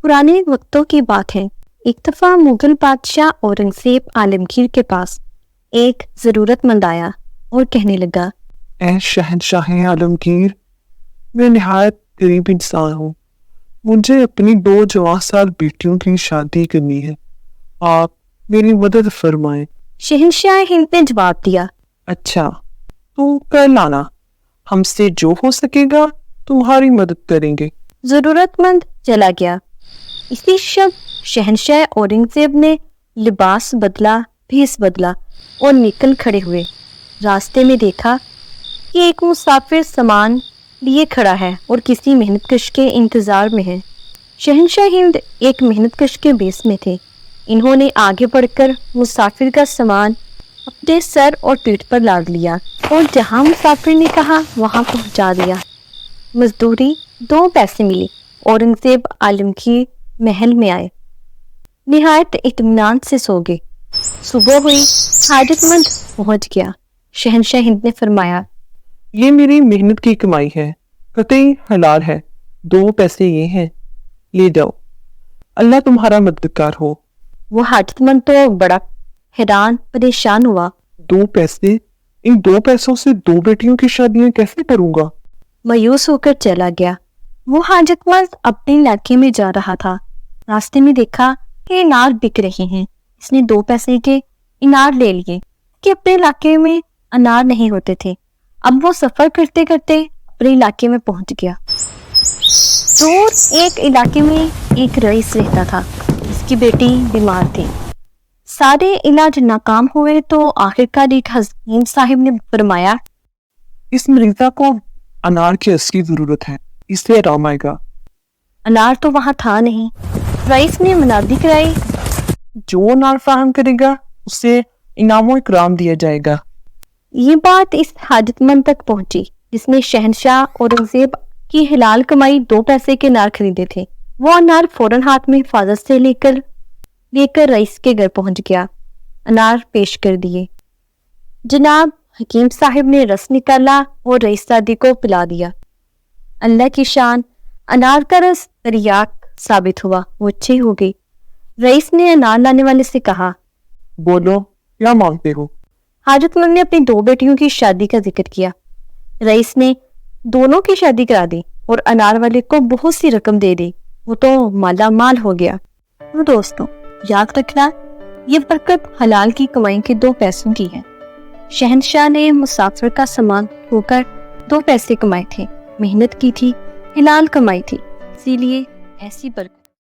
पुराने वक्तों की बात है। एक दफा मुगल बादशाह औरंगजेब आलमगीर के पास एक जरूरतमंद आया और कहने लगा, ऐ शहंशाह आलमगीर, मैं निहायत गरीब इंसान हूँ। मुझे अपनी 2 जवान बेटियों की शादी करनी है। आप मेरी मदद फरमाएं। शहंशाह हिंद ने जवाब दिया, अच्छा, तो कल आना, हमसे जो हो सकेगा तुम्हारी मदद करेंगे। जरूरतमंद चला गया। इसी शब शहंशाह औरंगजेब ने लिबास बदला, भेस बदला और निकल खड़े हुए। रास्ते में देखा कि एक मुसाफिर सामान लिए खड़ा है और किसी मेहनतकश के इंतजार में है। शहंशाह हिंद एक मेहनतकश के बेस में थे। इन्होंने आगे बढ़कर मुसाफिर का सामान अपने सर और पीठ पर लाद लिया और जहां मुसाफिर ने कहा वहां पहुंचा दिया। मजदूरी 2 पैसे मिली। औरंगजेब आलमगीर महल में आए, निहायत इत्मीनान से सो गए। सुबह हुई, हाजतमंद पहुंच गया। शहंशाह हिंद ने फरमाया, ये मेरी मेहनत की कमाई है, कतई हलाल है। 2 पैसे ये हैं, ले जाओ। अल्लाह तुम्हारा मददगार हो। वो हाजतमंद तो बड़ा हैरान परेशान हुआ। 2 पैसे? इन 2 पैसों से 2 बेटियों की शादियां कैसे करूंगा? मायूस होकर चला गया। वो हाजतमंद अपने इलाके में जा रहा था। रास्ते में देखा कि इनार बिक रहे हैं। इसने 2 पैसे के इनार ले लिए कि अपने इलाके में अनार नहीं होते थे। अब वो सफर करते करते अपने इलाके में पहुंच गया। दूर एक इलाके में एक रईस रहता था, जिसकी बेटी बीमार थी। सारे इलाज नाकाम हुए तो आखिरकार एक हकीम साहिब ने फरमाया, इस मरीजा को अनार की असली जरूरत है, इससे आराम आएगा। अनार तो वहां था नहीं। रईस ने मुनादी कराई, जो अनार फराहम करेगा उसे इनामो इकराम दिया जाएगा। ये बात इस हाजतमंद तक पहुंची जिसने शहंशाह औरंगजेब की हिलाल कमाई 2 पैसे के अनार खरीदे थे। वो अनार फौरन हाथ में हिफाजत से लेकर रईस के घर पहुंच गया। अनार पेश कर दिए। जनाब, हकीम साहिब ने रस निकाला और रईस दादी को पिला दिया। अल्लाह की शान, अनार का रस दरियाक साबित हुआ। वो अच्छी हो गई। रईस ने अनार लाने वाले से कहा, बोलो, क्या मांगते हो? हाजतमंद ने अपनी 2 बेटियों की शादी का जिक्र किया। रईस ने दोनों की शादी करा दी और अनार वाले को बहुत सी रकम दे दी। वो तो माला माल हो गया। तो दोस्तों, याद रखना, ये बरकत हलाल की कमाई के 2 पैसों की है। शहंशाह ने मुसाफिर का सामान होकर 2 पैसे कमाए थे, मेहनत की थी, हलाल कमाई थी, इसीलिए ऐसी बरकत।